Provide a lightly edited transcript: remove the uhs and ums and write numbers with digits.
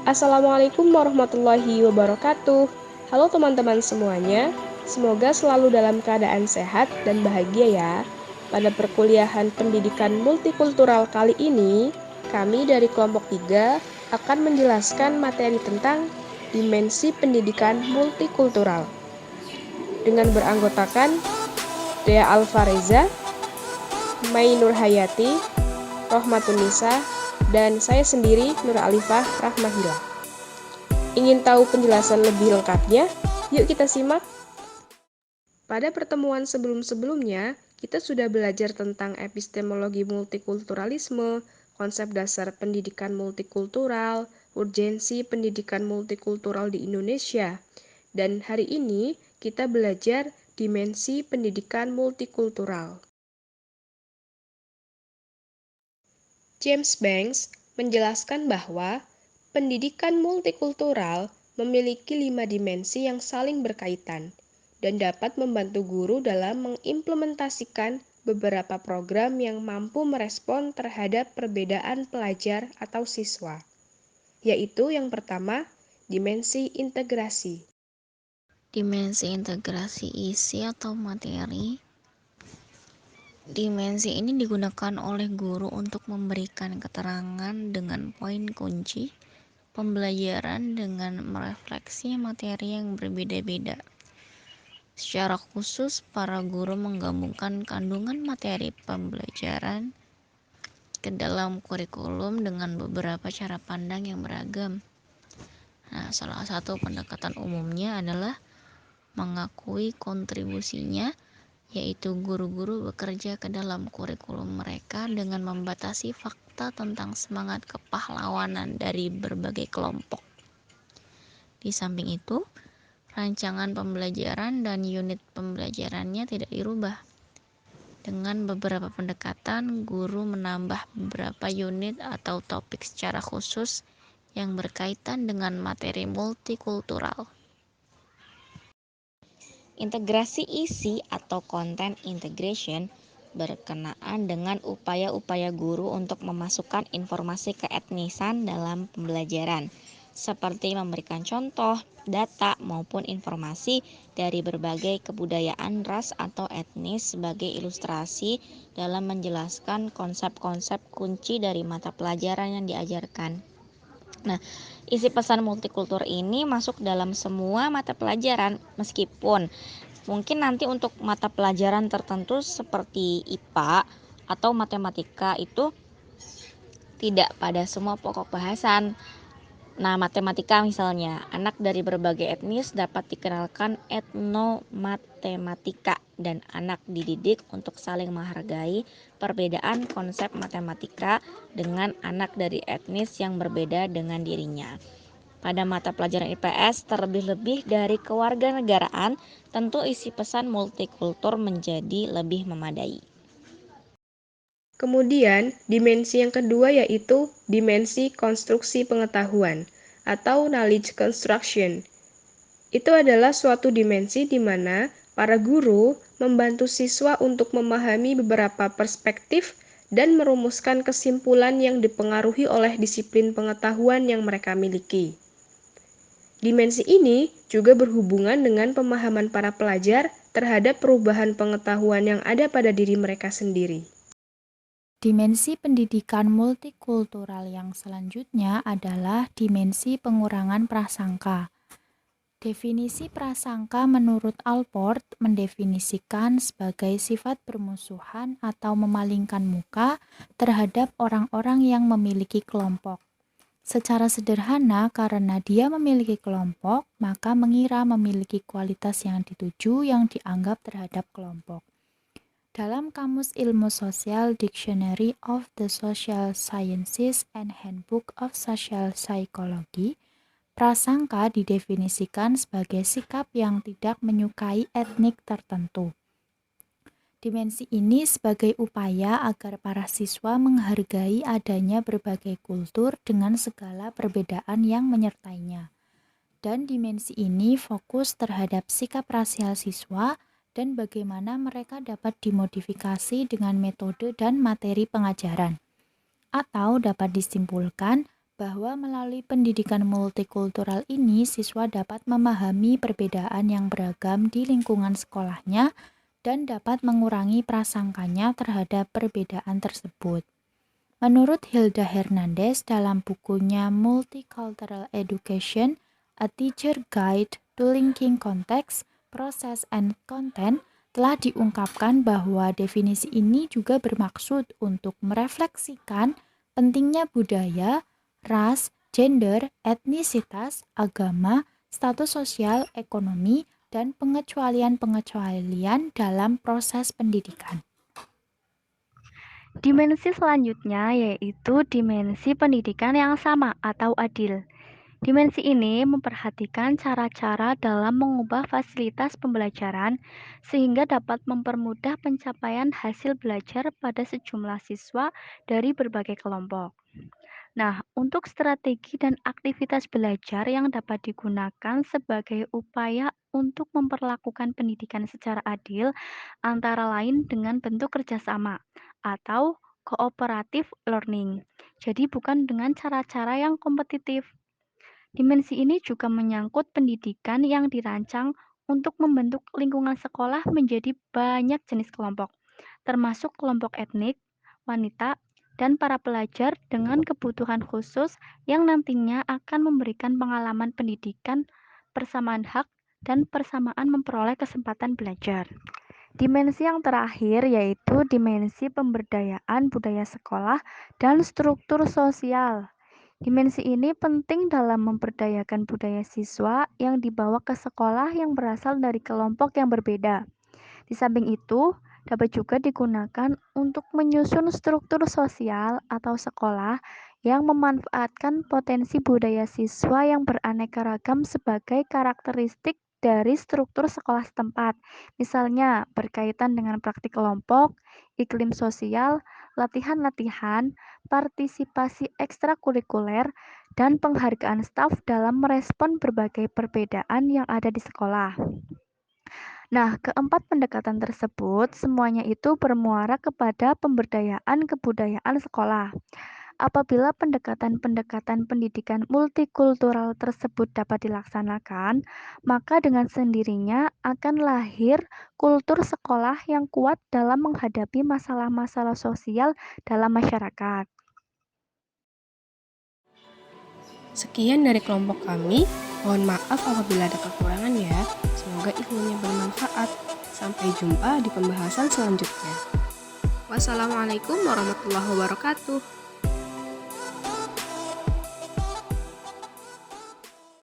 Assalamualaikum warahmatullahi wabarakatuh. Halo teman-teman semuanya, semoga selalu dalam keadaan sehat dan bahagia ya. Pada perkuliahan pendidikan multikultural kali ini, kami dari kelompok 3 akan menjelaskan materi tentang dimensi pendidikan multikultural dengan beranggotakan Dea Alfareza, Mai Nurhayati, Rohmatunisa, dan saya sendiri Nur Alifah Rahmahila. Ingin tahu penjelasan lebih lengkapnya? Yuk kita simak. Pada pertemuan sebelum-sebelumnya, kita sudah belajar tentang epistemologi multikulturalisme, konsep dasar pendidikan multikultural, urgensi pendidikan multikultural di Indonesia. Dan hari ini kita belajar dimensi pendidikan multikultural. James Banks menjelaskan bahwa pendidikan multikultural memiliki 5 dimensi yang saling berkaitan dan dapat membantu guru dalam mengimplementasikan beberapa program yang mampu merespon terhadap perbedaan pelajar atau siswa, yaitu yang pertama, dimensi integrasi. Dimensi integrasi isi atau materi. Dimensi ini digunakan oleh guru untuk memberikan keterangan dengan poin kunci pembelajaran dengan merefleksi materi yang berbeda-beda. Secara khusus, para guru menggabungkan kandungan materi pembelajaran ke dalam kurikulum dengan beberapa cara pandang yang beragam. Nah, salah satu pendekatan umumnya adalah mengakui kontribusinya, yaitu guru-guru bekerja ke dalam kurikulum mereka dengan membatasi fakta tentang semangat kepahlawanan dari berbagai kelompok. Di samping itu, rancangan pembelajaran dan unit pembelajarannya tidak dirubah. Dengan beberapa pendekatan, guru menambah beberapa unit atau topik secara khusus yang berkaitan dengan materi multikultural. Integrasi isi atau content integration berkenaan dengan upaya-upaya guru untuk memasukkan informasi keetnisan dalam pembelajaran, seperti memberikan contoh, data, maupun informasi dari berbagai kebudayaan ras atau etnis sebagai ilustrasi dalam menjelaskan konsep-konsep kunci dari mata pelajaran yang diajarkan. Nah, isi pesan multikultur ini masuk dalam semua mata pelajaran, meskipun mungkin nanti untuk mata pelajaran tertentu seperti IPA atau matematika itu tidak pada semua pokok bahasan. Nah, matematika misalnya, anak dari berbagai etnis dapat dikenalkan etnomatematika dan anak dididik untuk saling menghargai perbedaan konsep matematika dengan anak dari etnis yang berbeda dengan dirinya. Pada mata pelajaran IPS terlebih-lebih dari kewarganegaraan, tentu isi pesan multikultur menjadi lebih memadai. Kemudian, dimensi yang kedua yaitu dimensi konstruksi pengetahuan atau knowledge construction. Itu adalah suatu dimensi di mana para guru membantu siswa untuk memahami beberapa perspektif dan merumuskan kesimpulan yang dipengaruhi oleh disiplin pengetahuan yang mereka miliki. Dimensi ini juga berhubungan dengan pemahaman para pelajar terhadap perubahan pengetahuan yang ada pada diri mereka sendiri. Dimensi pendidikan multikultural yang selanjutnya adalah dimensi pengurangan prasangka. Definisi prasangka menurut Alport mendefinisikan sebagai sifat bermusuhan atau memalingkan muka terhadap orang-orang yang memiliki kelompok. Secara sederhana, karena dia memiliki kelompok, maka mengira memiliki kualitas yang dituju yang dianggap terhadap kelompok. Dalam Kamus Ilmu Sosial Dictionary of the Social Sciences and Handbook of Social Psychology, prasangka didefinisikan sebagai sikap yang tidak menyukai etnik tertentu. Dimensi ini sebagai upaya agar para siswa menghargai adanya berbagai kultur dengan segala perbedaan yang menyertainya. Dan dimensi ini fokus terhadap sikap rasial siswa dan bagaimana mereka dapat dimodifikasi dengan metode dan materi pengajaran. Atau dapat disimpulkan bahwa melalui pendidikan multikultural ini siswa dapat memahami perbedaan yang beragam di lingkungan sekolahnya dan dapat mengurangi prasangkanya terhadap perbedaan tersebut. Menurut Hilda Hernandez dalam bukunya Multicultural Education, A Teacher Guide to Linking Context, Process and Content, telah diungkapkan bahwa definisi ini juga bermaksud untuk merefleksikan pentingnya budaya, ras, gender, etnisitas, agama, status sosial, ekonomi, dan pengecualian-pengecualian dalam proses pendidikan. Dimensi selanjutnya yaitu dimensi pendidikan yang sama atau adil. Dimensi ini memperhatikan cara-cara dalam mengubah fasilitas pembelajaran sehingga dapat mempermudah pencapaian hasil belajar pada sejumlah siswa dari berbagai kelompok. Nah, untuk strategi dan aktivitas belajar yang dapat digunakan sebagai upaya untuk memperlakukan pendidikan secara adil, antara lain dengan bentuk kerjasama atau cooperative learning. Jadi bukan dengan cara-cara yang kompetitif. Dimensi ini juga menyangkut pendidikan yang dirancang untuk membentuk lingkungan sekolah menjadi banyak jenis kelompok, termasuk kelompok etnik, wanita, dan para pelajar dengan kebutuhan khusus yang nantinya akan memberikan pengalaman pendidikan, persamaan hak, dan persamaan memperoleh kesempatan belajar. Dimensi yang terakhir yaitu dimensi pemberdayaan budaya sekolah dan struktur sosial. Dimensi ini penting dalam memperdayakan budaya siswa yang dibawa ke sekolah yang berasal dari kelompok yang berbeda. Di samping itu, dapat juga digunakan untuk menyusun struktur sosial atau sekolah yang memanfaatkan potensi budaya siswa yang beraneka ragam sebagai karakteristik dari struktur sekolah setempat. Misalnya, berkaitan dengan praktik kelompok, iklim sosial, latihan-latihan, partisipasi ekstrakurikuler, dan penghargaan staf dalam merespon berbagai perbedaan yang ada di sekolah. Nah, keempat pendekatan tersebut semuanya itu bermuara kepada pemberdayaan kebudayaan sekolah. Apabila pendekatan-pendekatan pendidikan multikultural tersebut dapat dilaksanakan, maka dengan sendirinya akan lahir kultur sekolah yang kuat dalam menghadapi masalah-masalah sosial dalam masyarakat. Sekian dari kelompok kami. Mohon maaf apabila ada kekurangan ya. Semoga ilmunya bermanfaat. Sampai jumpa di pembahasan selanjutnya. Wassalamualaikum warahmatullahi wabarakatuh.